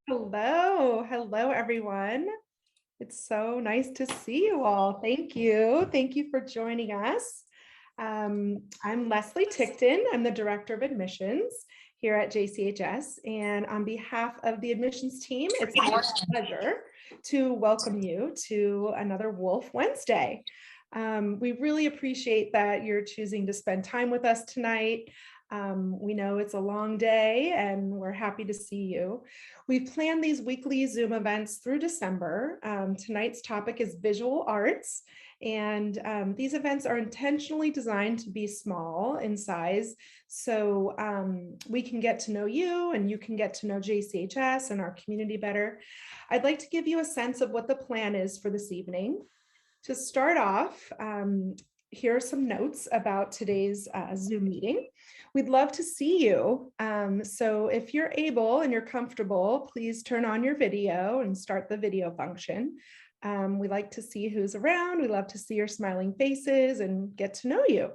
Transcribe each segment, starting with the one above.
Hello, everyone. It's so nice to see you all. Thank you. Thank you for joining us. I'm Leslie Tickton. I'm the Director of Admissions here at JCHS. And on behalf of the admissions team, it's my pleasure to welcome you to another Wolf Wednesday. We really appreciate that you're choosing to spend time with us tonight. We know it's a long day and we're happy to see you. We've planned these weekly Zoom events through December. Tonight's topic is visual arts, and these events are intentionally designed to be small in size so we can get to know you and you can get to know JCHS and our community better. I'd like to give you a sense of what the plan is for this evening. To start off, here are some notes about today's Zoom meeting. We'd love to see you. So if you're able and you're comfortable, please turn on your video and start the video function. We like to see who's around. We love to see your smiling faces and get to know you.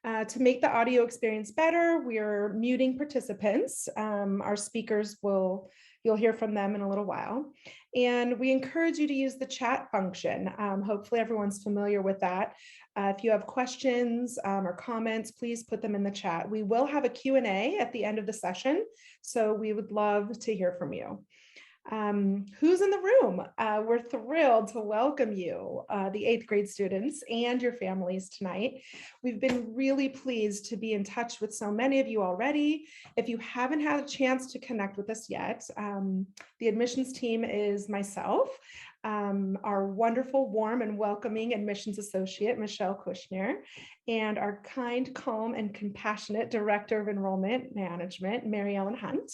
To make the audio experience better, we're muting participants. Our speakers you'll hear from them in a little while. And we encourage you to use the chat function. Hopefully everyone's familiar with that. If you have questions or comments, please put them in the chat. We will have a Q&A at the end of the session, so we would love to hear from you. Who's in the room? We're thrilled to welcome you, the 8th grade students and your families tonight. We've been really pleased to be in touch with so many of you already. If you haven't had a chance to connect with us yet, the admissions team is myself, our wonderful, warm and welcoming admissions associate, Michelle Kushner, and our kind, calm and compassionate Director of Enrollment Management, Mary Ellen Hunt.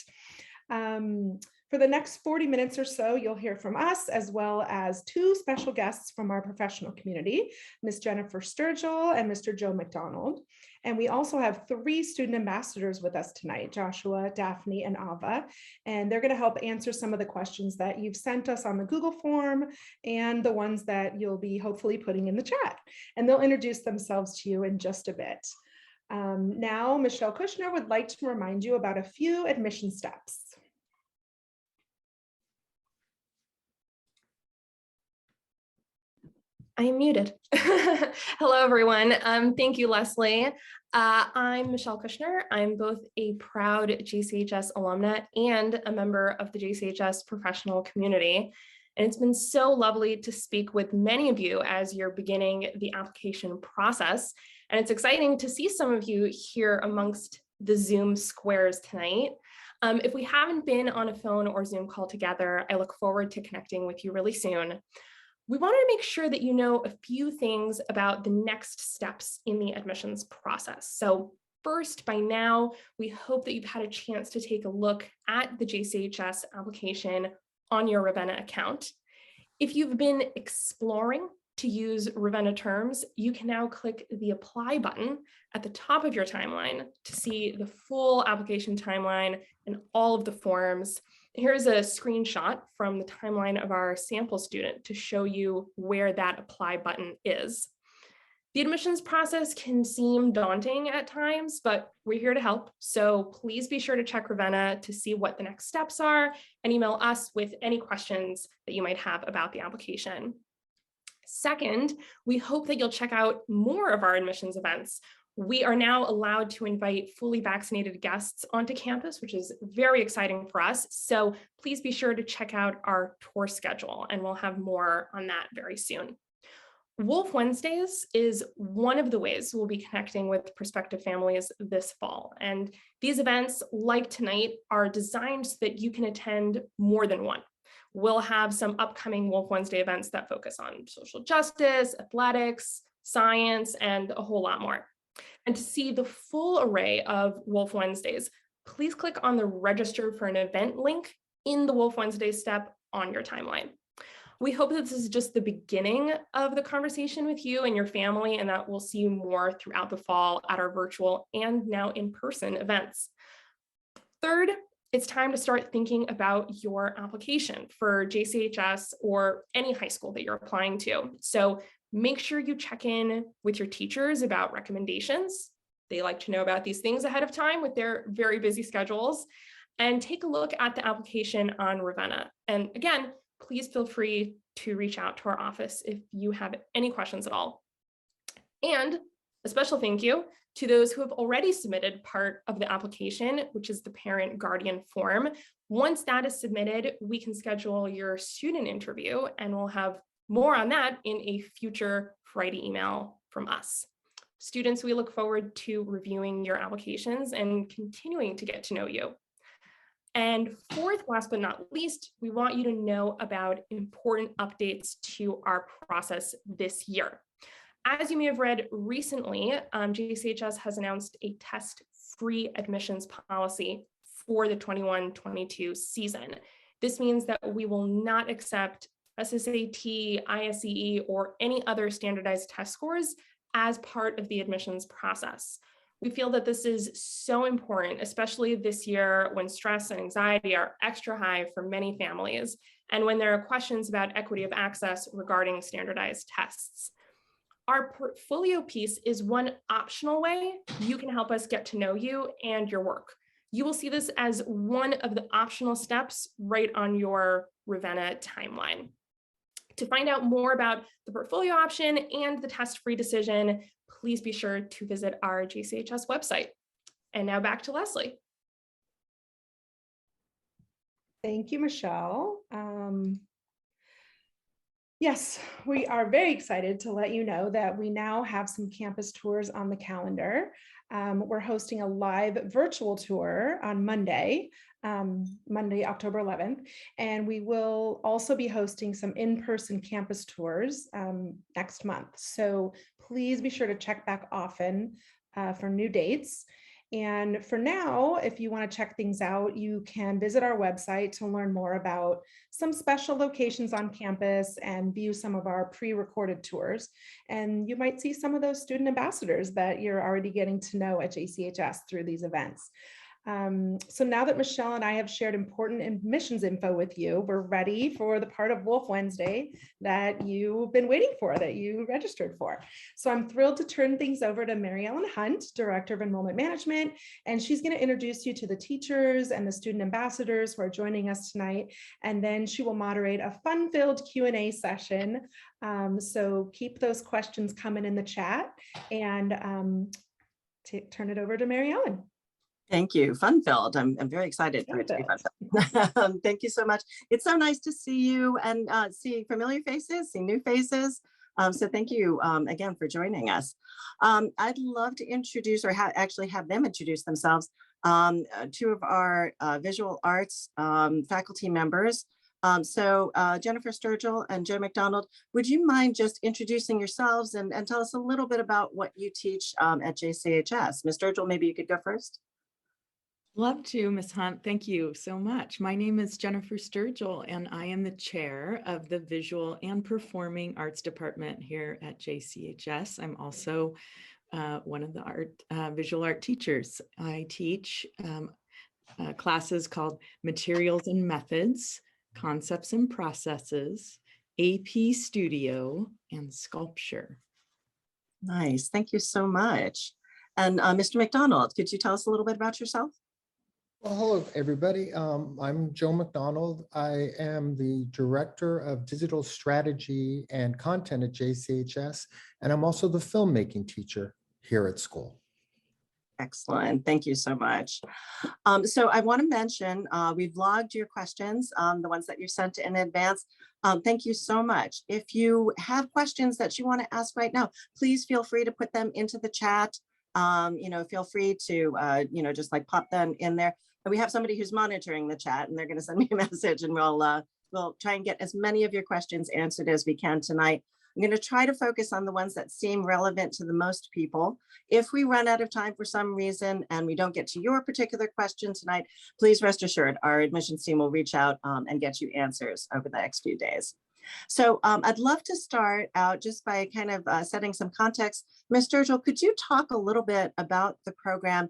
For the next 40 minutes or so, you'll hear from us as well as 2 special guests from our professional community, Ms. Jennifer Sturgill and Mr. Joe McDonald. And we also have 3 student ambassadors with us tonight, Joshua, Daphne, and Ava. And they're going to help answer some of the questions that you've sent us on the Google form and the ones that you'll be hopefully putting in the chat. And they'll introduce themselves to you in just a bit. Now, Michelle Kushner would like to remind you about a few admission steps. I am muted. Hello, everyone. Thank you, Leslie. I'm Michelle Kushner. I'm both a proud JCHS alumna and a member of the JCHS professional community. And it's been so lovely to speak with many of you as you're beginning the application process. And it's exciting to see some of you here amongst the Zoom squares tonight. If we haven't been on a phone or Zoom call together, I look forward to connecting with you really soon. We wanted to make sure that you know a few things about the next steps in the admissions process. So first, by now, we hope that you've had a chance to take a look at the JCHS application on your Ravenna account. If you've been exploring to use Ravenna terms, you can now click the apply button at the top of your timeline to see the full application timeline and all of the forms. Here's a screenshot from the timeline of our sample student to show you where that apply button is. The admissions process can seem daunting at times, but we're here to help. So please be sure to check Ravenna to see what the next steps are and email us with any questions that you might have about the application. Second, we hope that you'll check out more of our admissions events. We are now allowed to invite fully vaccinated guests onto campus, which is very exciting for us. So please be sure to check out our tour schedule, and we'll have more on that very soon. Wolf Wednesdays is one of the ways we'll be connecting with prospective families this fall. And these events, like tonight, are designed so that you can attend more than one. We'll have some upcoming Wolf Wednesday events that focus on social justice, athletics, science, and a whole lot more. And to see the full array of Wolf Wednesdays, please click on the register for an event link in the Wolf Wednesday step on your timeline. We hope that this is just the beginning of the conversation with you and your family, and that we'll see you more throughout the fall at our virtual and now in-person events. Third, it's time to start thinking about your application for JCHS or any high school that you're applying to. So make sure you check in with your teachers about recommendations. They like to know about these things ahead of time with their very busy schedules. and take a look at the application on Ravenna. And again, please feel free to reach out to our office if you have any questions at all. And a special thank you to those who have already submitted part of the application, which is the parent guardian form. Once that is submitted, we can schedule your student interview, and we'll have more on that in a future Friday email from us. Students, we look forward to reviewing your applications and continuing to get to know you. And fourth, last but not least, we want you to know about important updates to our process this year. As you may have read recently, JCHS has announced a test-free admissions policy for the 21-22 season. This means that we will not accept SSAT, ISEE, or any other standardized test scores as part of the admissions process. We feel that this is so important, especially this year when stress and anxiety are extra high for many families, and when there are questions about equity of access regarding standardized tests. Our portfolio piece is one optional way you can help us get to know you and your work. You will see this as one of the optional steps right on your Ravenna timeline. To find out more about the portfolio option and the test-free decision, please be sure to visit our JCHS website. And now back to Leslie. Thank you, Michelle. Yes, we are very excited to let you know that we now have some campus tours on the calendar. We're hosting a live virtual tour on Monday, October 11th, and we will also be hosting some in-person campus tours next month. So please be sure to check back often for new dates. And for now, if you want to check things out, you can visit our website to learn more about some special locations on campus and view some of our pre-recorded tours. And you might see some of those student ambassadors that you're already getting to know at JCHS through these events. So now that Michelle and I have shared important admissions info with you, we're ready for the part of Wolf Wednesday that you've been waiting for, that you registered for. So I'm thrilled to turn things over to Mary Ellen Hunt, Director of Enrollment Management, and she's going to introduce you to the teachers and the student ambassadors who are joining us tonight. And then she will moderate a fun-filled Q&A session. So keep those questions coming in the chat, and turn it over to Mary Ellen. Thank you. Fun-filled. I'm very excited for it to be fun-filled. Thank you so much. It's so nice to see you and see familiar faces, see new faces. So thank you again for joining us. I'd love to introduce, or actually have them introduce themselves, two of our visual arts faculty members. Jennifer Sturgill and Joe McDonald, would you mind just introducing yourselves and tell us a little bit about what you teach at JCHS? Ms. Sturgill, maybe you could go first. Love to, Ms. Hunt. Thank you so much. My name is Jennifer Sturgill, and I am the chair of the Visual and Performing Arts Department here at JCHS. I'm also one of the visual art teachers. I teach classes called Materials and Methods, Concepts and Processes, AP Studio, and Sculpture. Nice. Thank you so much. And Mr. McDonald, could you tell us a little bit about yourself? Well, hello, everybody. I'm Joe McDonald. I am the Director of Digital Strategy and Content at JCHS, and I'm also the filmmaking teacher here at school. Excellent. Thank you so much. So I want to mention, we've logged your questions, the ones that you sent in advance. Thank you so much. If you have questions that you want to ask right now, please feel free to put them into the chat. Feel free to, just like pop them in there. And we have somebody who's monitoring the chat, and they're going to send me a message, and we'll try and get as many of your questions answered as we can tonight. I'm going to try to focus on the ones that seem relevant to the most people. If we run out of time for some reason and we don't get to your particular question tonight, please rest assured our admissions team will reach out and get you answers over the next few days. So I'd love to start out just by kind of setting some context. Ms. Sturgill, could you talk a little bit about the program,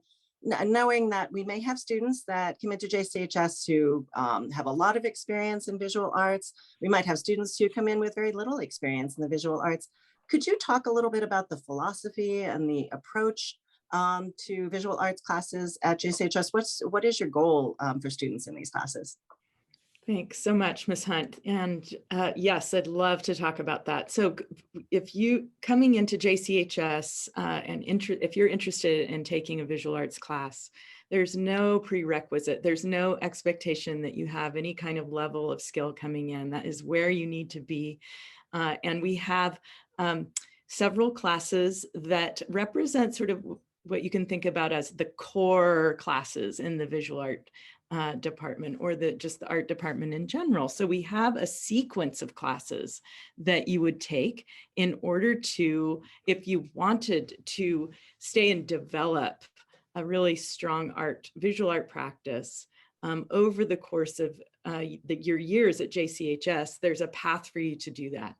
knowing that we may have students that come into JCHS who have a lot of experience in visual arts. We might have students who come in with very little experience in the visual arts. Could you talk a little bit about the philosophy and the approach to visual arts classes at JCHS. What is your goal for students in these classes? Thanks so much, Ms. Hunt. And yes, I'd love to talk about that. So if you coming into JCHS if you're interested in taking a visual arts class, there's no prerequisite. There's no expectation that you have any kind of level of skill coming in. That is where you need to be. And we have several classes that represent sort of what you can think about as the core classes in the visual art department, or just the art department in general. So we have a sequence of classes that you would take in order to, if you wanted to stay and develop a really strong visual art practice over the course of your years at JCHS, there's a path for you to do that.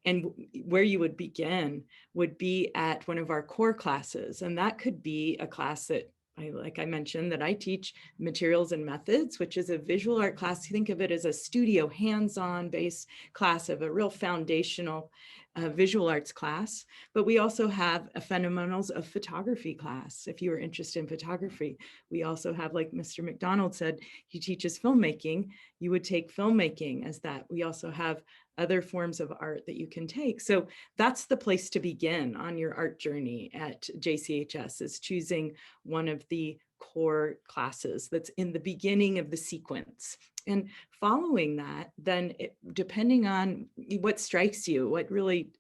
And where you would begin would be at one of our core classes. And that could be a class that, like I mentioned, that I teach, materials and methods, which is a visual art class. Think of it as a studio hands-on based class of a real foundational visual arts class. But we also have a fundamentals of photography class. If you are interested in photography, we also have, like Mr. McDonald said, he teaches filmmaking. You would take filmmaking as that. We also have other forms of art that you can take. So that's the place to begin on your art journey at JCHS, is choosing one of the core classes that's in the beginning of the sequence. And following that, then depending on what strikes you, what really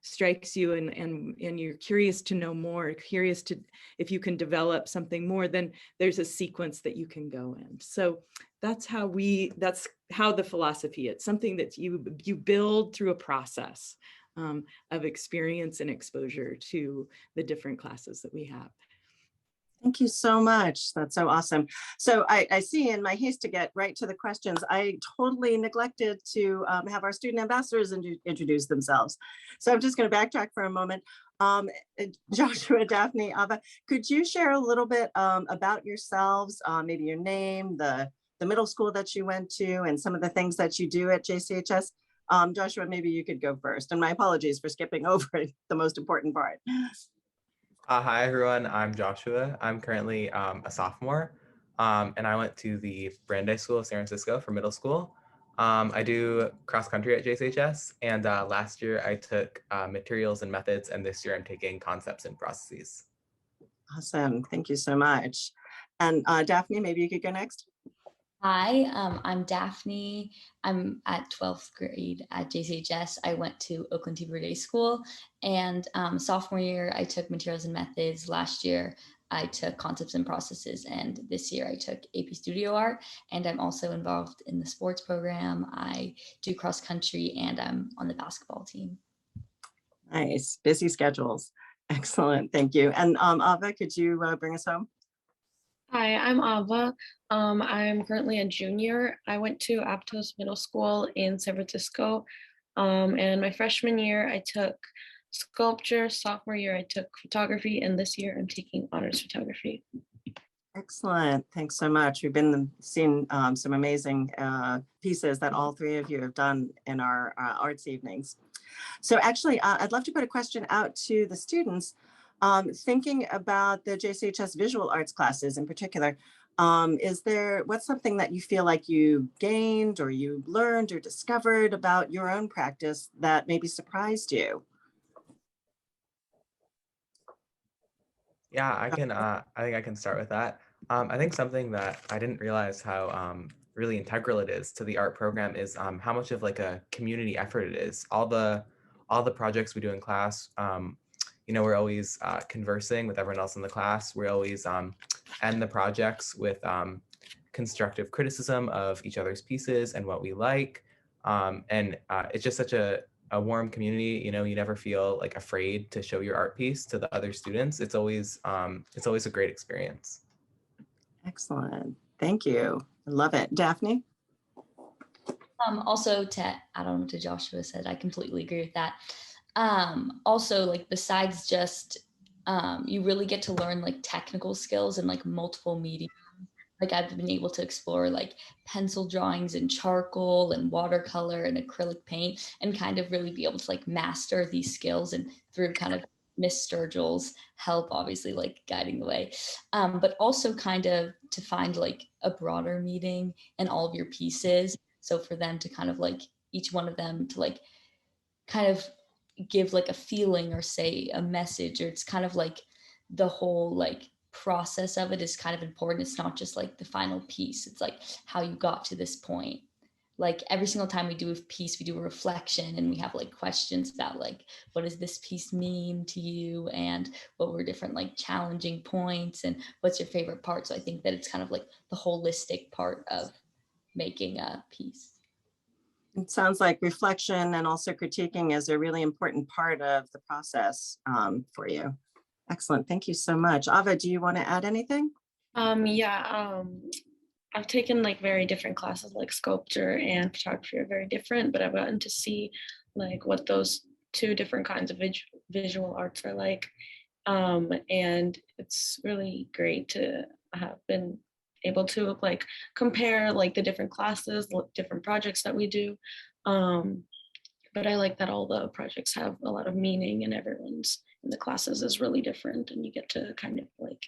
strikes you, and you're curious to know more, curious to if you can develop something more, then there's a sequence that you can go in. So that's how the philosophy is, something that you build through a process of experience and exposure to the different classes that we have. Thank you so much. That's so awesome. So I see, in my haste to get right to the questions, I totally neglected to have our student ambassadors introduce themselves. So I'm just going to backtrack for a moment. Joshua, Daphne, Ava, could you share a little bit about yourselves, maybe your name, the middle school that you went to, and some of the things that you do at JCHS? Joshua, maybe you could go first. And my apologies for skipping over the most important part. Hi, everyone. I'm Joshua. I'm currently a sophomore, and I went to the Brandeis School of San Francisco for middle school. I do cross country at JCHS, and last year I took materials and methods, and this year I'm taking concepts and processes. Awesome. Thank you so much. And Daphne, maybe you could go next. Hi, I'm Daphne. I'm at 12th grade at JCHS. I went to Oakland T. Day School, and sophomore year I took materials and methods. Last year I took concepts and processes, and this year I took AP Studio Art. And I'm also involved in the sports program. I do cross country, and I'm on the basketball team. Nice, busy schedules. Excellent, thank you. And Ava, could you bring us home? Hi, I'm Ava. I'm currently a junior. I went to Aptos Middle School in San Francisco. And my freshman year, I took sculpture. Sophomore year, I took photography. And this year, I'm taking honors photography. Excellent. Thanks so much. We've been seeing some amazing pieces that all three of you have done in our arts evenings. So actually, I'd love to put a question out to the students. Thinking about the JCHS visual arts classes in particular, what's something that you feel like you gained or you learned or discovered about your own practice that maybe surprised you? Yeah, I think I can start with that. I think something that I didn't realize how really integral it is to the art program is how much of like a community effort it is. All the projects we do in class, we're always conversing with everyone else in the class. We always end the projects with constructive criticism of each other's pieces and what we like. And it's just such a warm community. You never feel like afraid to show your art piece to the other students. It's always a great experience. Excellent. Thank you. I love it. Daphne? Also, to add on to Joshua said, I completely agree with that. Also, like, besides just you really get to learn like technical skills and like multiple mediums. Like, I've been able to explore like pencil drawings and charcoal and watercolor and acrylic paint, and kind of really be able to like master these skills, and through kind of Miss Sturgill's help, obviously, like guiding the way, but also kind of to find like a broader meaning in all of your pieces. So for them to kind of like each one of them to like kind of give like a feeling or say a message, or it's kind of like the whole like process of it is kind of important. It's not just like the final piece, it's like how you got to this point. Like every single time we do a piece, we do a reflection and we have like questions about like, what does this piece mean to you? And what were different like challenging points and what's your favorite part? So I think that it's kind of like the holistic part of making a piece. It sounds like reflection and also critiquing is a really important part of the process for you. Excellent. Thank you so much. Ava, do you want to add anything? Yeah, I've taken like very different classes, like sculpture and photography are very different, but I've gotten to see like what those two different kinds of visual arts are like. And it's really great to have been able to like compare like the different classes, different projects that we do. But I like that all the projects have a lot of meaning and everyone's in the classes is really different, and you get to kind of like,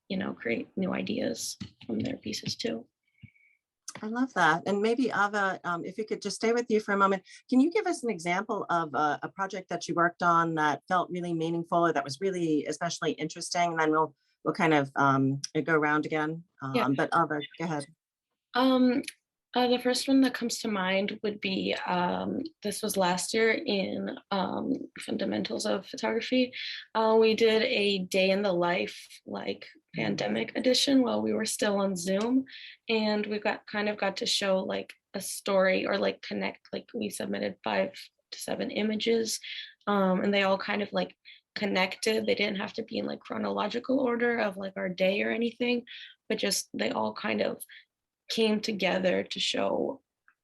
you know, create new ideas from their pieces too. I love that. And maybe Ava, if we could just stay with you for a moment, can you give us an example of a project that you worked on that felt really meaningful or that was really especially interesting? And then we'll kind of go around again. Yeah. But Ava, go ahead. The first one that comes to mind would be, this was last year in Fundamentals of Photography. We did a day in the life, like pandemic edition while we were still on Zoom. And we got to show like a story or like connect, like we submitted 5 to 7 images and they all kind of like connected. They didn't have to be in like chronological order of like our day or anything, but just they all kind of came together to show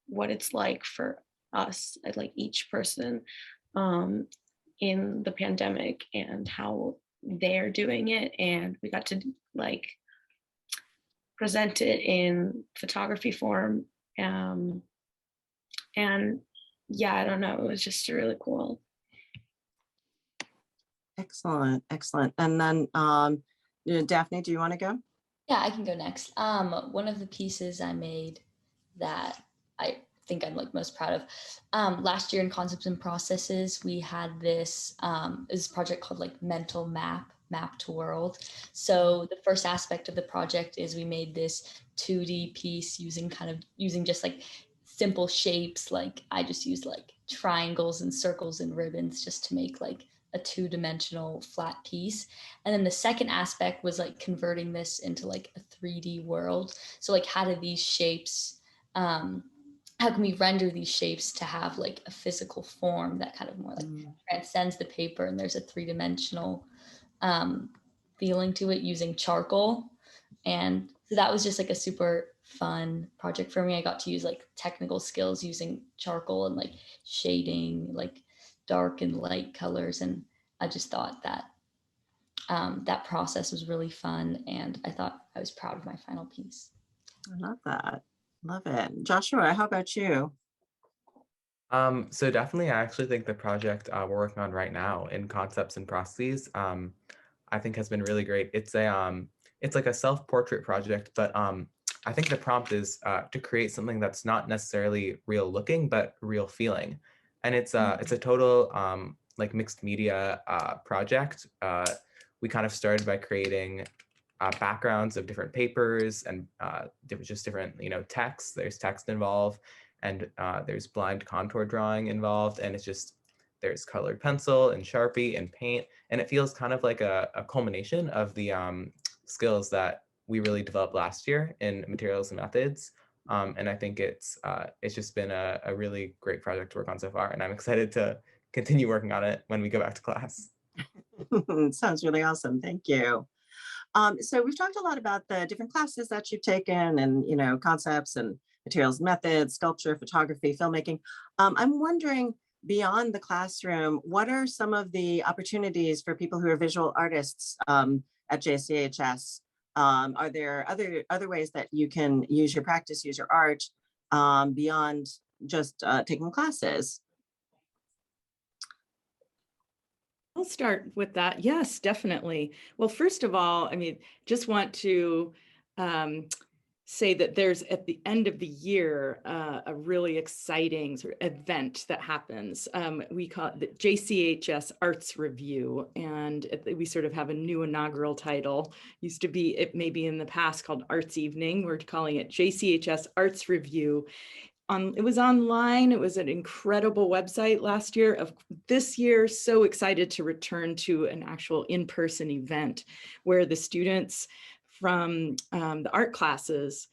what it's like for us, like each person in the pandemic and how they're doing it. And we got to like present it in photography form. And yeah, I don't know, it was just really cool. Excellent, excellent. And then Daphne, do you want to go? Yeah, I can go next. One of the pieces I made that I think I'm like most proud of. Last year in Concepts and Processes, we had this project called like Mental Map to World. So the first aspect of the project is we made this 2D piece using just like simple shapes. Like I just used like triangles and circles and ribbons just to make like a 2-dimensional flat piece. And then the second aspect was like converting this into like a 3D world. So like how do these shapes, how can we render these shapes to have like a physical form that kind of more like transcends the paper, and there's a 3-dimensional feeling to it using charcoal. And so that was just like a super fun project for me. I got to use like technical skills using charcoal and like shading, like dark and light colors, and I just thought that that process was really fun, and I thought I was proud of my final piece. I love that. Love it. Joshua, how about you? So definitely, I actually think the project we're working on right now in Concepts and Processes, I think has been really great. It's like a self-portrait project, but I think the prompt is to create something that's not necessarily real looking, but real feeling. And it's a total like mixed media project. We kind of started by creating backgrounds of different papers and just different, texts. There's text involved, and there's blind contour drawing involved, and it's just there's colored pencil and Sharpie and paint, and it feels kind of like a culmination of the skills that we really developed last year in materials and methods. And I think it's just been a really great project to work on so far, and I'm excited to continue working on it when we go back to class. Sounds really awesome. Thank you. So we've talked a lot about the different classes that you've taken, and concepts and materials and methods, sculpture, photography, filmmaking. I'm wondering, beyond the classroom, what are some of the opportunities for people who are visual artists at JCHS? Are there other ways that you can use your practice, use your art beyond just taking classes? I'll start with that. Yes, definitely. Well, first of all, I mean, just want to say that there's at the end of the year a really exciting sort of event that happens. We call it the JCHS Arts Review, and we sort of have a new inaugural title. Used to be, it maybe in the past called Arts Evening. We're calling it JCHS Arts Review. It was online. It was an incredible website last year. Of this year, so excited to return to an actual in-person event where the students from the art classes,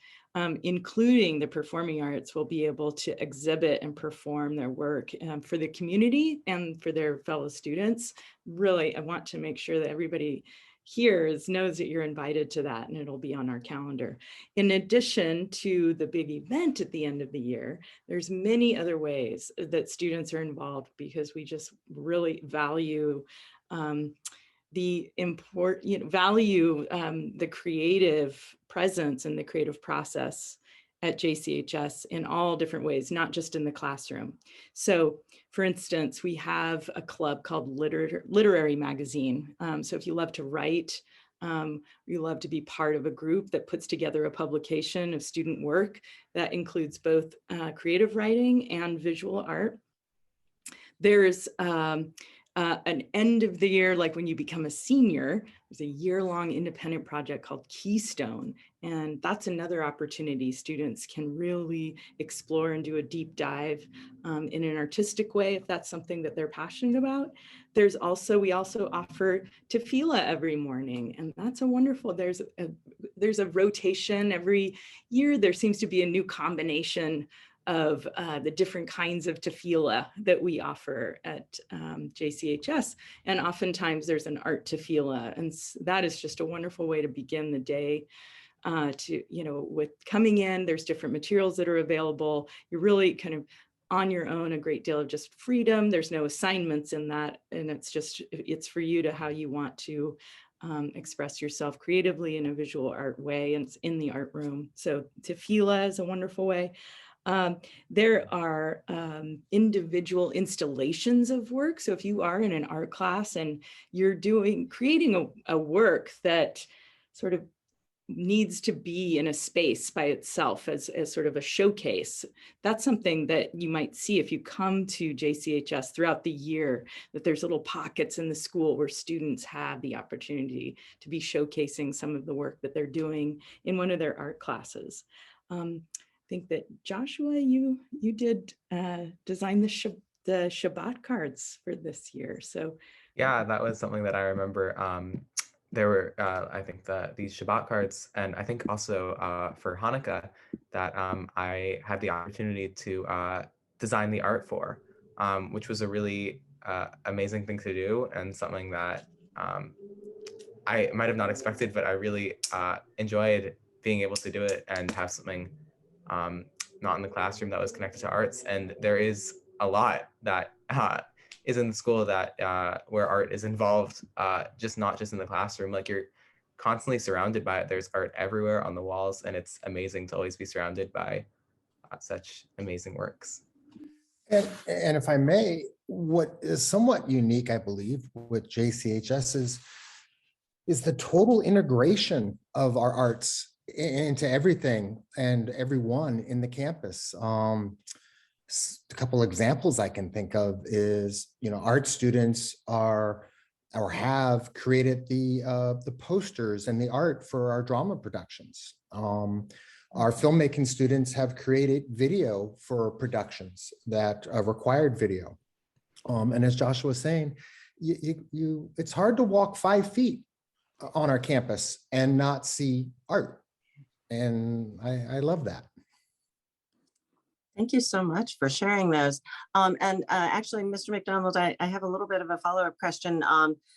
including the performing arts, will be able to exhibit and perform their work for the community and for their fellow students. Really, I want to make sure that everybody here knows that you're invited to that, and it'll be on our calendar. In addition to the big event at the end of the year, there's many other ways that students are involved, because we just really value the the creative presence and the creative process at JCHS in all different ways, not just in the classroom. So for instance, we have a club called Literary Magazine. So if you love to write, you love to be part of a group that puts together a publication of student work that includes both creative writing and visual art. There's an end of the year, like when you become a senior, there's a year-long independent project called Keystone. And that's another opportunity students can really explore and do a deep dive in an artistic way, if that's something that they're passionate about. We also offer tefillah every morning, and that's a wonderful, there's a rotation every year. There seems to be a new combination of the different kinds of tefillah that we offer at JCHS. And oftentimes there's an art tefillah, and that is just a wonderful way to begin the day. With coming in, there's different materials that are available. You're really kind of on your own, a great deal of just freedom. There's no assignments in that, and it's for you to how you want to express yourself creatively in a visual art way, and it's in the art room. So tefillah is a wonderful way. There are individual installations of work. So if you are in an art class and you're creating a work that sort of needs to be in a space by itself as sort of a showcase, that's something that you might see if you come to JCHS throughout the year, that there's little pockets in the school where students have the opportunity to be showcasing some of the work that they're doing in one of their art classes. I think that Joshua, you did design the Shabbat cards for this year. So yeah, that was something that I remember. There were, I think, these Shabbat cards, and I think also for Hanukkah that I had the opportunity to design the art for, which was a really amazing thing to do, and something that I might have not expected, but I really enjoyed being able to do it and have something not in the classroom that was connected to arts. And there is a lot that is in the school that where art is involved, not just in the classroom. Like, you're constantly surrounded by it. There's art everywhere on the walls, and it's amazing to always be surrounded by such amazing works. And if I may, what is somewhat unique, I believe, with JCHS is the total integration of our arts into everything and everyone in the campus. A couple examples I can think of is, art students are or have created the posters and the art for our drama productions. Our filmmaking students have created video for productions that required video. And as Joshua was saying, it's hard to walk 5 feet on our campus and not see art. And I love that. Thank you so much for sharing those. Actually, Mr. McDonald, I have a little bit of a follow-up question.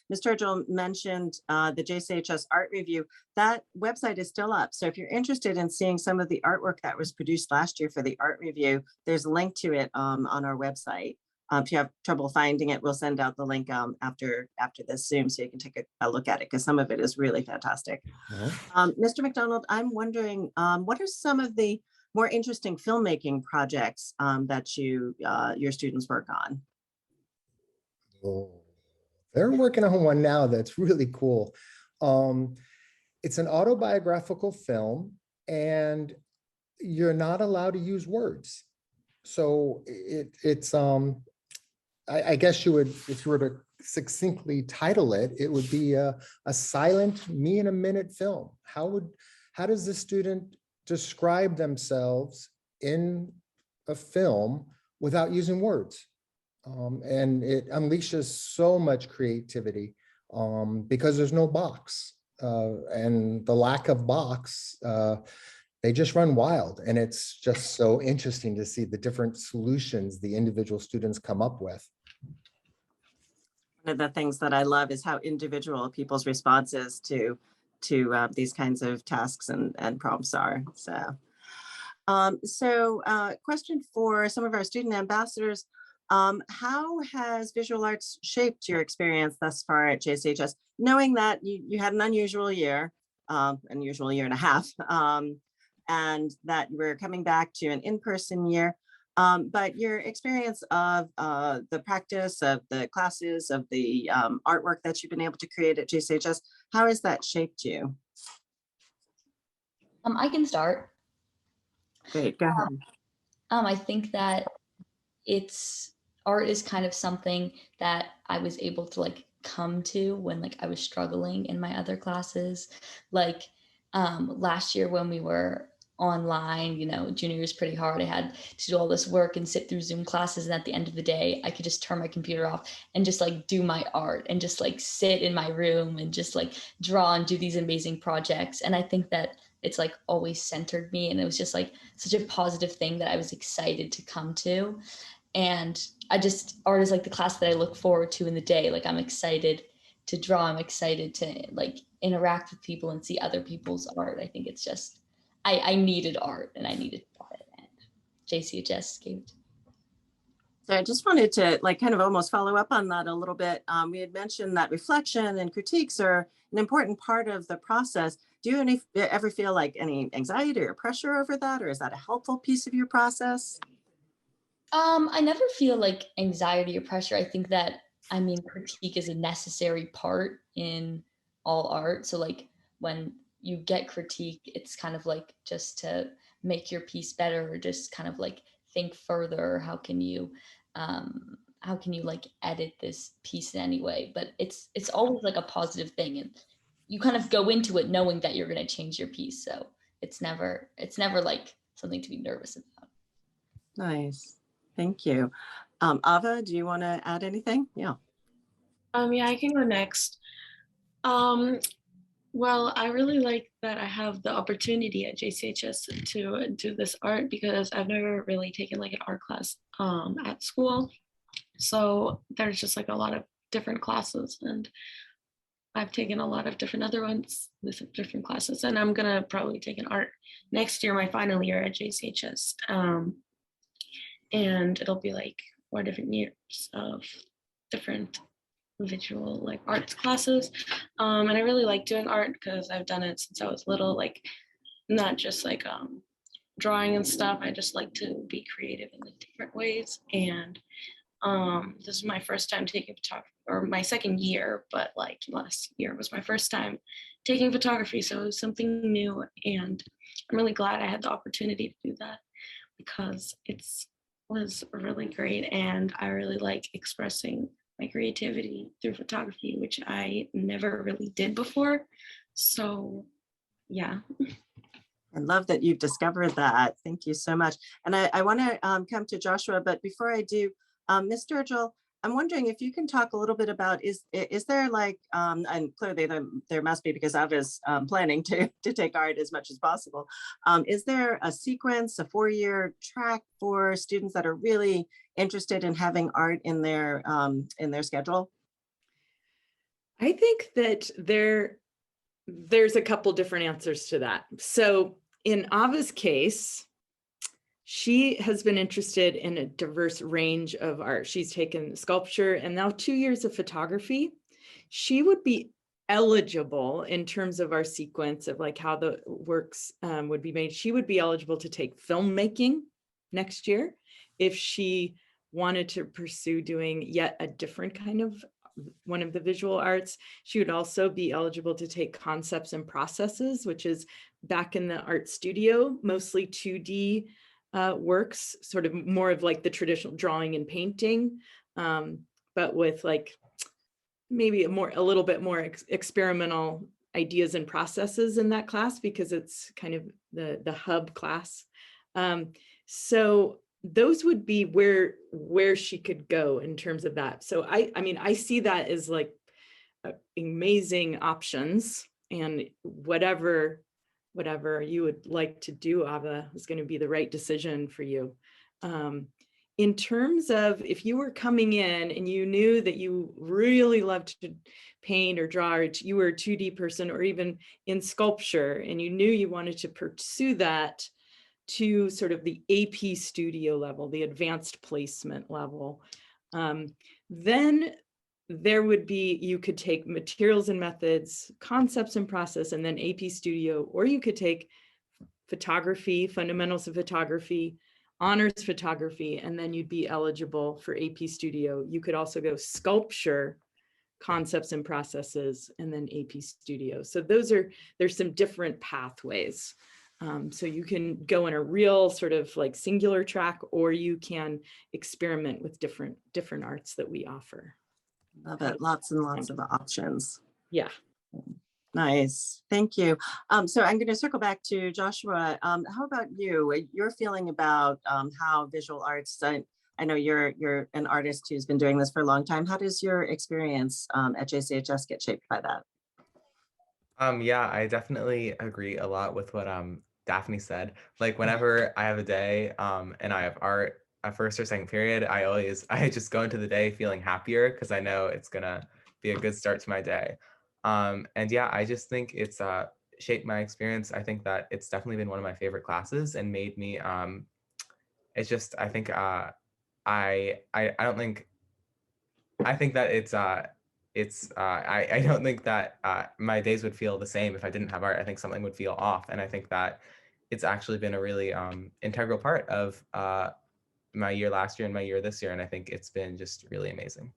Ms. Sturgill mentioned the JCHS Art Review. That website is still up. So if you're interested in seeing some of the artwork that was produced last year for the Art Review, there's a link to it on our website. If you have trouble finding it, we'll send out the link after this Zoom so you can take a look at it, because some of it is really fantastic. Mr. McDonald, I'm wondering, what are some of the more interesting filmmaking projects that your students work on? Oh, They're working on one now that's really cool. It's an autobiographical film, and you're not allowed to use words. So I guess you would, if you were to succinctly title it, it would be a silent me in a minute film. How does the student describe themselves in a film without using words? And it unleashes so much creativity because there's no box, and the lack of box, they just run wild. And it's just so interesting to see the different solutions the individual students come up with. One of the things that I love is how individual people's responses to these kinds of tasks and prompts are. So, question for some of our student ambassadors. How has visual arts shaped your experience thus far at JCHS, knowing that you had an unusual year and a half, and that we're coming back to an in-person year, but your experience of the practice of the classes, of the artwork that you've been able to create at JCHS, how has that shaped you? I can start. Great, go ahead. I think that art is kind of something that I was able to like come to when like I was struggling in my other classes. Like last year when we were online, you know, junior year is pretty hard. I had to do all this work and sit through Zoom classes. And at the end of the day, I could just turn my computer off and just like do my art and just like sit in my room and just like draw and do these amazing projects. And I think that it's like always centered me. And it was just like such a positive thing that I was excited to come to. And art is like the class that I look forward to in the day. Like I'm excited to draw. I'm excited to like interact with people and see other people's art. I think it's just, I needed art and I needed it, and JCHS gave it to me. So I just wanted to like kind of almost follow up on that a little bit. We had mentioned that reflection and critiques are an important part of the process. Do you ever feel like any anxiety or pressure over that, or is that a helpful piece of your process? I never feel like anxiety or pressure. I think that, I mean, critique is a necessary part in all art. So like when you get critique, it's kind of like just to make your piece better, or just kind of like think further. How can you like edit this piece in any way? But it's always like a positive thing, and you kind of go into it knowing that you're going to change your piece. So it's never like something to be nervous about. Nice. Thank you. Ava, do you want to add anything? Yeah. Yeah, I can go next. Well, I really like that I have the opportunity at JCHS to do this art, because I've never really taken like an art class at school. So there's just like a lot of different classes, and I've taken a lot of different other ones with different classes, and I'm gonna probably take an art next year, my final year at JCHS. And it'll be like 4 different years of different visual like arts classes. And I really like doing art because I've done it since I was little, like not just like drawing and stuff. I just like to be creative in different ways. And this is my first time taking photography, or my second year, but like last year was my first time taking photography. So it was something new, and I'm really glad I had the opportunity to do that, because was really great, and I really like expressing my creativity through photography, which I never really did before. So yeah. I love that you've discovered that. Thank you so much. And I want to come to Joshua, but before I do, Ms. Sturgill, I'm wondering if you can talk a little bit about, is there like, and clearly there must be, because I was planning to take art as much as possible. Is there a sequence, a 4-year track for students that are really interested in having art in their schedule? I think that there's a couple different answers to that. So in Ava's case, she has been interested in a diverse range of art. She's taken sculpture and now 2 years of photography. She would be eligible in terms of our sequence of like how the works would be made. She would be eligible to take filmmaking next year if she wanted to pursue doing yet a different kind of one of the visual arts. She would also be eligible to take concepts and processes, which is back in the art studio, mostly 2D works, sort of more of like the traditional drawing and painting, but with like maybe a little bit more experimental ideas and processes in that class, because it's kind of the hub class. So those would be where she could go in terms of that. So I mean, I see that as like amazing options, and whatever you would like to do, Ava, is going to be the right decision for you. In terms of if you were coming in and you knew that you really loved to paint or draw, or you were a 2D person, or even in sculpture, and you knew you wanted to pursue that to sort of the AP studio level, the advanced placement level, then there would be, you could take materials and methods, concepts and process, and then AP studio, or you could take photography, fundamentals of photography, honors photography, and then you'd be eligible for AP studio. You could also go sculpture, concepts and processes, and then AP studio. So there's some different pathways. So you can go in a real sort of like singular track, or you can experiment with different arts that we offer. Love it. Lots and lots of options. Yeah. Nice. Thank you. So I'm going to circle back to Joshua. How about you? Your feeling about how visual arts, I know you're an artist who's been doing this for a long time. How does your experience at JCHS get shaped by that? Yeah, I definitely agree a lot with what Daphne said. Like whenever I have a day and I have art at first or second period, I just go into the day feeling happier because I know it's gonna be a good start to my day. And yeah, I just think it's shaped my experience. I think that it's definitely been one of my favorite classes and made me it's just, I think I don't think, I think that I don't think that my days would feel the same if I didn't have art. I think something would feel off. And I think that it's actually been a really integral part of my year last year and my year this year. And I think it's been just really amazing.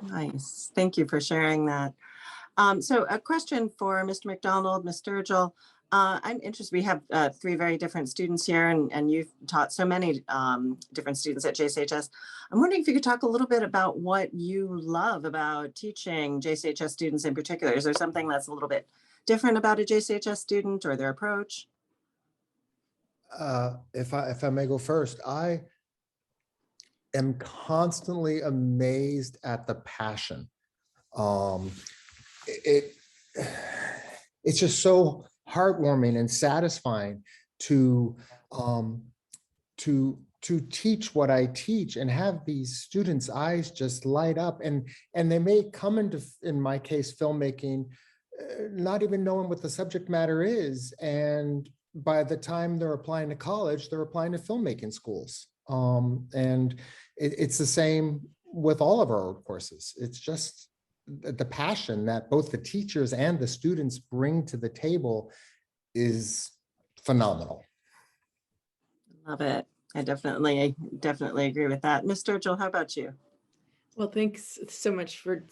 Nice. Thank you for sharing that. So a question for Mr. McDonald, Ms. Sturgill. I'm interested, we have 3 very different students here, and you've taught so many different students at JCHS. I'm wondering if you could talk a little bit about what you love about teaching JCHS students in particular. Is there something that's a little bit different about a JCHS student or their approach? If I may go first, I am constantly amazed at the passion. It's just so heartwarming and satisfying to teach what I teach and have these students' eyes just light up, and they may come into, in my case, filmmaking, not even knowing what the subject matter is, and by the time they're applying to college, they're applying to filmmaking schools. And it's the same with all of our courses. It's just the passion that both the teachers and the students bring to the table is phenomenal. Love it. I definitely agree with that. Ms. Sturgill, how about you? Well, thanks so much for,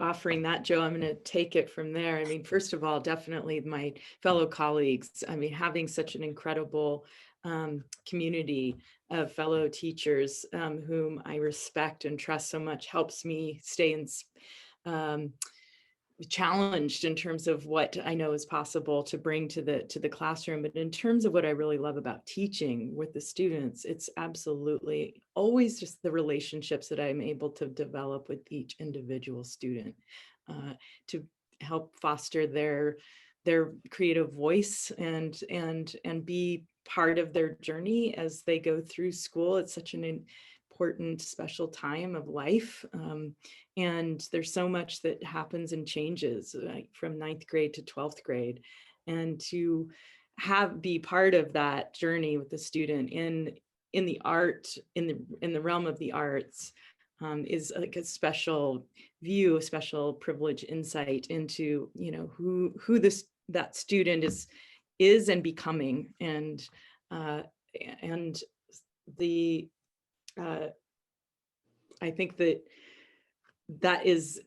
offering that, Joe. I'm going to take it from there. I mean, first of all, definitely my fellow colleagues. I mean, having such an incredible community of fellow teachers whom I respect and trust so much helps me stay challenged in terms of what I know is possible to bring to the classroom. But in terms of what I really love about teaching with the students, it's absolutely always just the relationships that I'm able to develop with each individual student to help foster their creative voice and be part of their journey as they go through school. It's such an important, special time of life. And there's so much that happens and changes from 9th grade to 12th grade. And to be part of that journey with the student in the art, in the realm of the arts, is like a special view, a special privilege insight into, who that student is and becoming. And I think that that is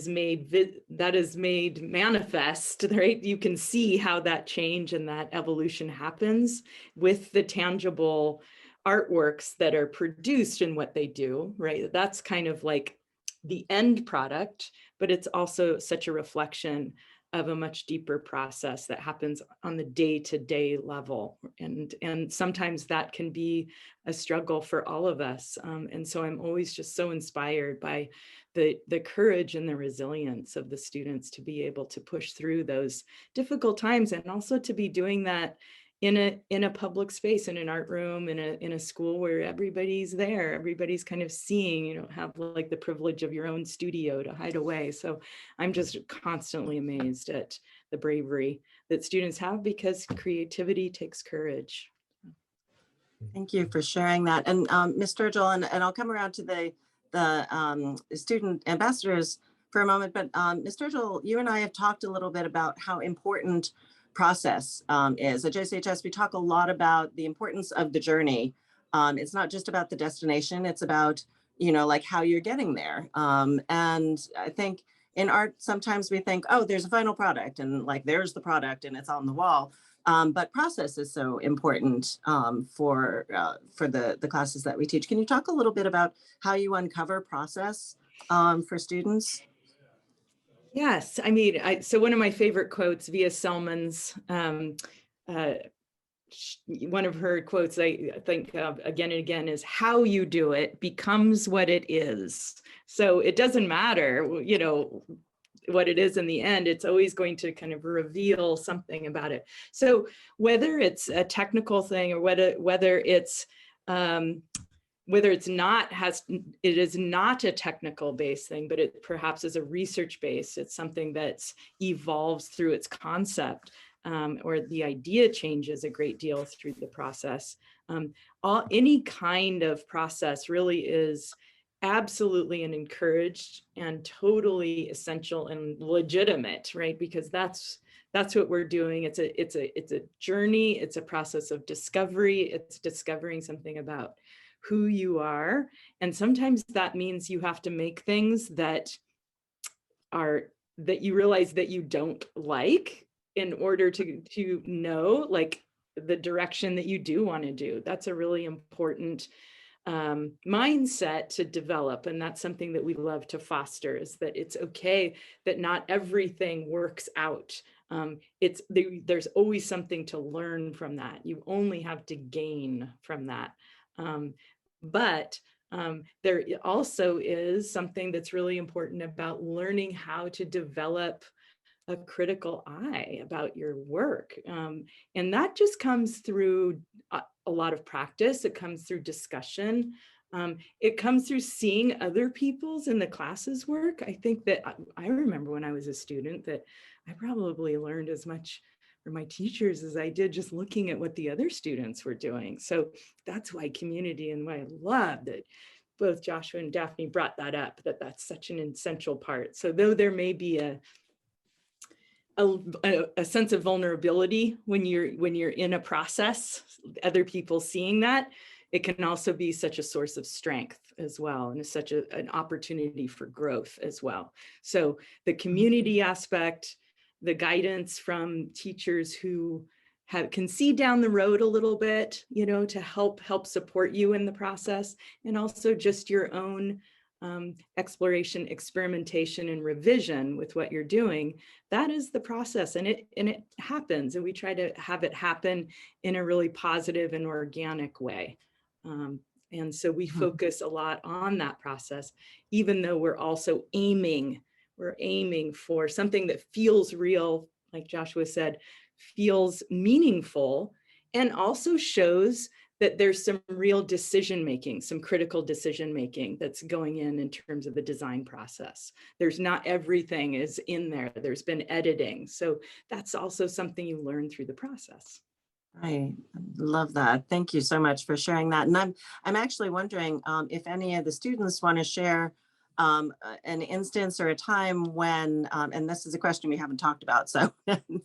made manifest, right? You can see how that change and that evolution happens with the tangible artworks that are produced in what they do, right? That's kind of like the end product, but it's also such a reflection of a much deeper process that happens on the day-to-day level. And sometimes that can be a struggle for all of us. And so I'm always just so inspired by the courage and the resilience of the students to be able to push through those difficult times, and also to be doing that in a public space, in an art room, in a school where everybody's there, everybody's kind of seeing. You don't have like the privilege of your own studio to hide away. So I'm just constantly amazed at the bravery that students have, because creativity takes courage. Thank you for sharing that. And Ms. Sturgill, and I'll come around to the student ambassadors for a moment, but Ms. Sturgill, you and I have talked a little bit about how important process is. At JCHS, we talk a lot about the importance of the journey. It's not just about the destination, it's about, like how you're getting there. And I think in art, sometimes we think, oh, there's a final product, and like there's the product and it's on the wall. But process is so important for the classes that we teach. Can you talk a little bit about how you uncover process for students? Yes, I mean, so one of my favorite quotes, Via Selman's, one of her quotes I think of again and again is, how you do it becomes what it is. So it doesn't matter, what it is in the end, it's always going to kind of reveal something about it. So whether it's a technical thing, or whether it is not a technical based thing, but it perhaps is a research based, it's something that's evolves through its concept, or the idea changes a great deal through the process. Any kind of process really is absolutely and encouraged and totally essential and legitimate, right? Because that's what we're doing. It's a journey. It's a process of discovery. It's discovering something about who you are. And sometimes that means you have to make things that you realize that you don't like, in order to know like the direction that you do want to do. That's a really important mindset to develop. And that's something that we love to foster, is that it's okay that not everything works out. There's always something to learn from that. You only have to gain from that. But there also is something that's really important about learning how to develop a critical eye about your work. And that just comes through a lot of practice. It comes through discussion. It comes through seeing other people's in the classes work. I think that I remember when I was a student that I probably learned as much from my teachers as I did just looking at what the other students were doing. So that's why community, and why I love that both Joshua and Daphne brought that up, that's such an essential part. So though there may be a sense of vulnerability when you're in a process, other people seeing that, it can also be such a source of strength as well, and it's such an opportunity for growth as well. So the community aspect, the guidance from teachers who can see down the road a little bit, to help support you in the process, and also just your own exploration, experimentation, and revision with what you're doing. That is the process, and it happens, and we try to have it happen in a really positive and organic way. And so we focus a lot on that process, even though we're also aiming for something that feels real, like Joshua said, feels meaningful, and also shows that there's some real decision-making, some critical decision-making that's going in terms of the design process. There's not everything is in there. There's been editing. So that's also something you learn through the process. I love that. Thank you so much for sharing that. And I'm actually wondering if any of the students want to share an instance or a time when, and this is a question we haven't talked about, so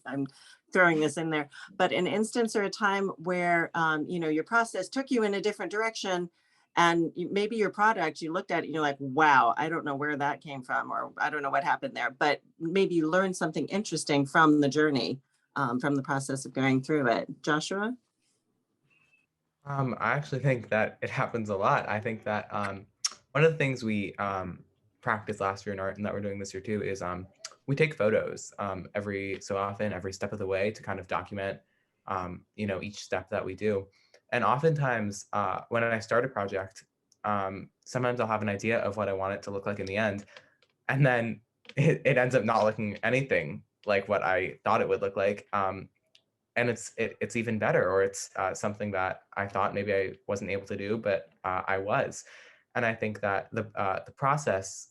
I'm throwing this in there, but an instance or a time where, your process took you in a different direction, And maybe your product, you looked at it, and you're like, wow, I don't know where that came from, or I don't know what happened there, but maybe you learned something interesting from the journey, from the process of going through it. Joshua? I actually think that it happens a lot. I think that one of the things we practiced last year in art and that we're doing this year too is we take photos every so often, every step of the way to kind of document, each step that we do. And oftentimes when I start a project, sometimes I'll have an idea of what I want it to look like in the end. And then it ends up not looking anything like what I thought it would look like. And it's even better, or it's something that I thought maybe I wasn't able to do, but I was. And I think that the process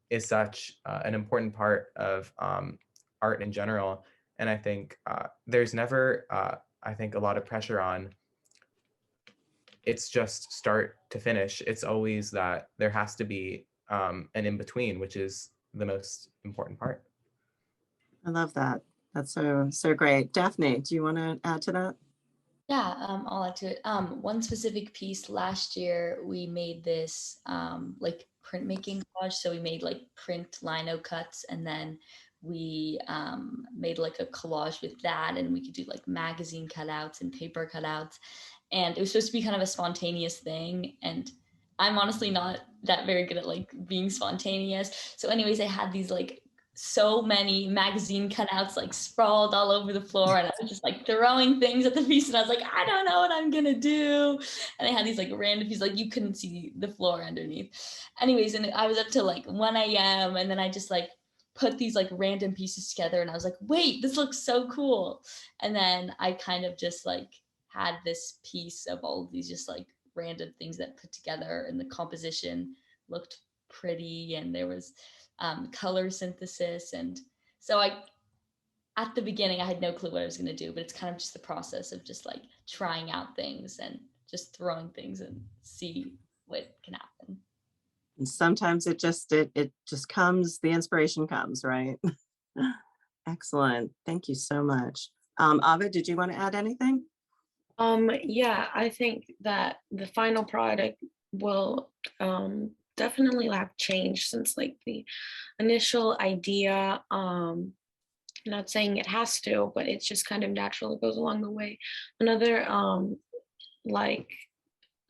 is such an important part of art in general. And I think there's never, I think, a lot of pressure on it's just start to finish. It's always that there has to be an in between, which is the most important part. I love that. That's so great. Daphne, do you want to add to that? Yeah, I'll add to it. One specific piece last year, we made this like printmaking collage. So we made like print lino cuts, and then we made like a collage with that, and we could do like magazine cutouts and paper cutouts. And it was supposed to be kind of a spontaneous thing. And I'm honestly not that very good at like being spontaneous. So anyways, I had these like so many magazine cutouts like sprawled all over the floor, and I was just like throwing things at the piece, and I was like, I don't know what I'm gonna do. And I had these like random pieces, like you couldn't see the floor underneath. Anyways, and I was up till like 1 a.m. and then I just like put these like random pieces together, and I was like, wait, this looks so cool. And then I kind of just like had this piece of all of these just like random things that put together, and the composition looked pretty, and there was color synthesis. And so at the beginning, I had no clue what I was going to do, but it's kind of just the process of just like trying out things and just throwing things and see what can happen. And sometimes it just comes, the inspiration comes, right? Excellent. Thank you so much. Ava, did you want to add anything? Yeah, I think that the final product will definitely have changed since like the initial idea. Not saying it has to, but it's just kind of natural. It goes along the way. Another like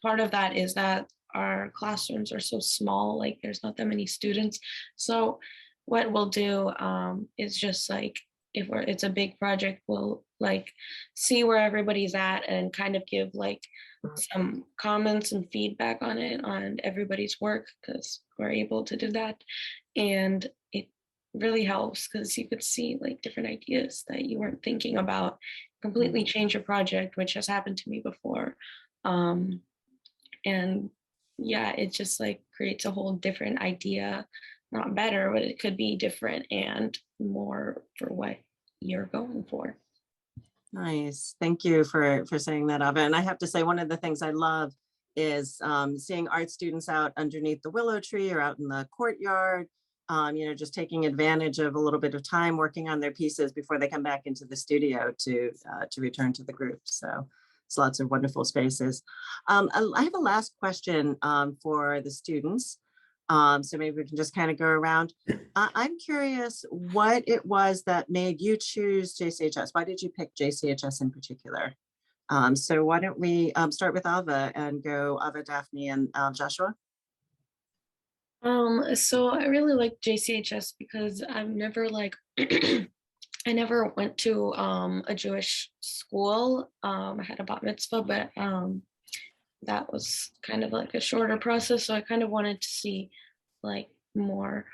part of that is that our classrooms are so small, like there's not that many students. So what we'll do is just like, if it's a big project, we'll like see where everybody's at and kind of give like some comments and feedback on it, on everybody's work, because we're able to do that. And it really helps because you could see like different ideas that you weren't thinking about, completely change your project, which has happened to me before. And yeah, it just like creates a whole different idea, not better, but it could be different and more for what you're going for. Nice. Thank you for saying that, Ava. And I have to say, one of the things I love is seeing art students out underneath the willow tree or out in the courtyard, just taking advantage of a little bit of time working on their pieces before they come back into the studio to return to the group. So it's lots of wonderful spaces. I have a last question for the students. So maybe we can just kind of go around. I'm curious what it was that made you choose JCHS. Why did you pick JCHS in particular? So why don't we start with Ava and go Ava, Daphne, and Joshua? So I really like JCHS because I've never like I never went to a Jewish school. I had a bat mitzvah, but that was kind of like a shorter process. So I kind of wanted to see like more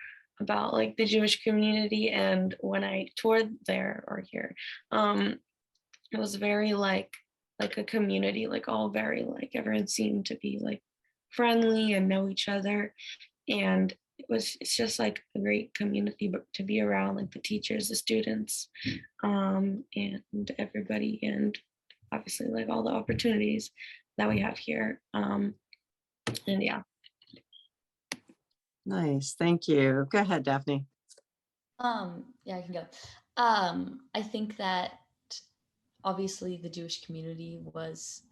about like the Jewish community. And when I toured there or here, it was very like a community, like all very like everyone seemed to be like friendly and know each other. And it's just like a great community to be around, like the teachers, the students, and everybody, and obviously like all the opportunities that we have here. And yeah. Nice, thank you. Go ahead, Daphne. Yeah, I can go. I think that obviously the Jewish community was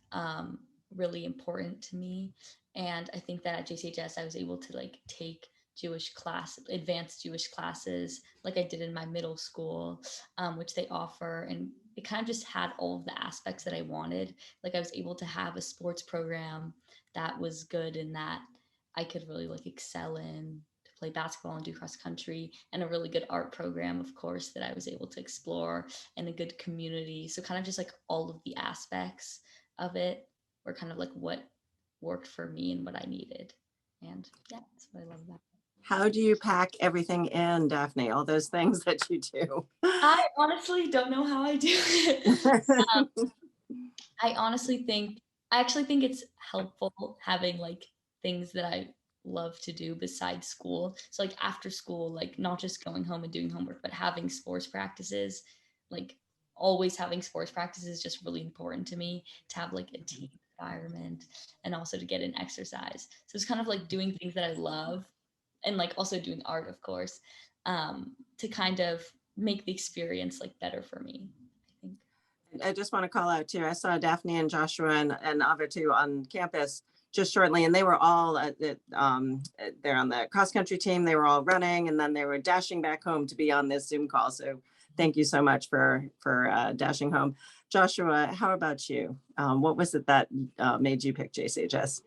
really important to me. And I think that at JCHS, I was able to like take advanced Jewish classes like I did in my middle school, which they offer. And it kind of just had all of the aspects that I wanted. Like I was able to have a sports program that was good and that I could really like excel in, to play basketball and do cross country, and a really good art program, of course, that I was able to explore, and a good community. So kind of just like all of the aspects of it were kind of like what worked for me and what I needed. And yeah, that's what I love about it. How do you pack everything in, Daphne? All those things that you do? I honestly don't know how I do it. I actually think it's helpful having like things that I love to do besides school. So like after school, like not just going home and doing homework, but having sports practices, like always having sports practices is just really important to me, to have like a team environment and also to get in exercise. So it's kind of like doing things that I love and like also doing art, of course, to kind of make the experience like better for me, I think. I just want to call out too. I saw Daphne and Joshua and Ava too on campus just shortly, and they were all they're on the cross country team. They were all running, and then they were dashing back home to be on this Zoom call. So thank you so much for dashing home. Joshua, how about you? What was it that made you pick JCHS?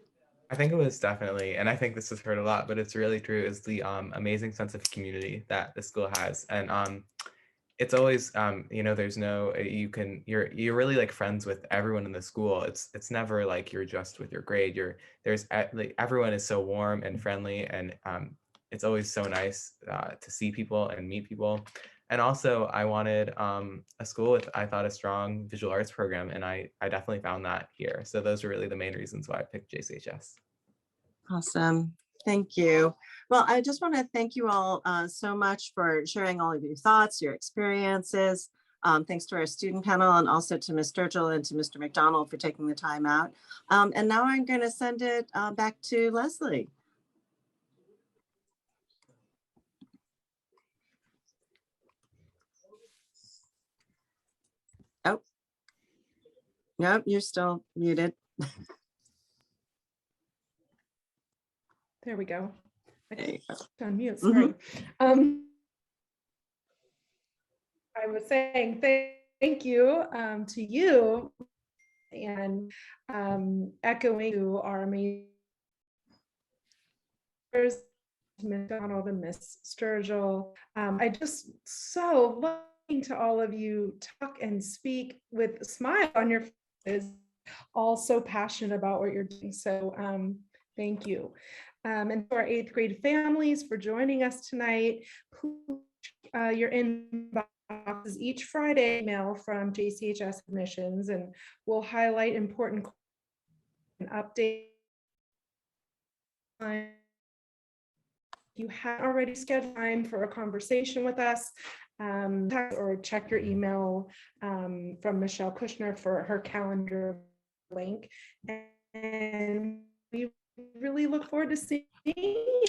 I think it was definitely, and I think this is heard a lot, but it's really true, is the amazing sense of community that the school has. And it's always, there's no, you're really like friends with everyone in the school. It's never like you're just with your grade. Like everyone is so warm and friendly, and it's always so nice to see people and meet people. And also I wanted a school with, I thought, a strong visual arts program, and I definitely found that here. So those are really the main reasons why I picked JCHS. Awesome. Thank you. Well, I just want to thank you all so much for sharing all of your thoughts, your experiences. Thanks to our student panel, and also to Ms. Sturgill and to Mr. McDonald for taking the time out. And now I'm going to send it back to Leslie. Oh, no, you're still muted. There we go. There you go. On mute, sorry. I was saying thank you to you, and echoing to our amazing McDonald and Miss Sturgill. I just so loving to all of you talk and speak with a smile on your faces, all so passionate about what you're doing. So thank you. And to our 8th grade families for joining us tonight. Your inboxes each Friday email from JCHS admissions, and we'll highlight important updates. If you have already scheduled time for a conversation with us, or check your email from Michelle Kushner for her calendar link. And we really look forward to seeing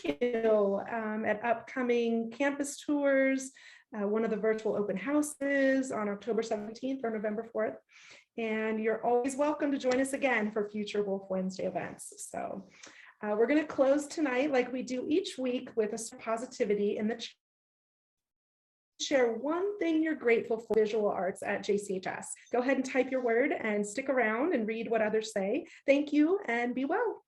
you at upcoming campus tours, one of the virtual open houses on October 17th or November 4th. And you're always welcome to join us again for future Wolf Wednesday events. So we're going to close tonight like we do each week with a positivity in the chat. Share one thing you're grateful for visual arts at JCHS. Go ahead and type your word and stick around and read what others say. Thank you and be well.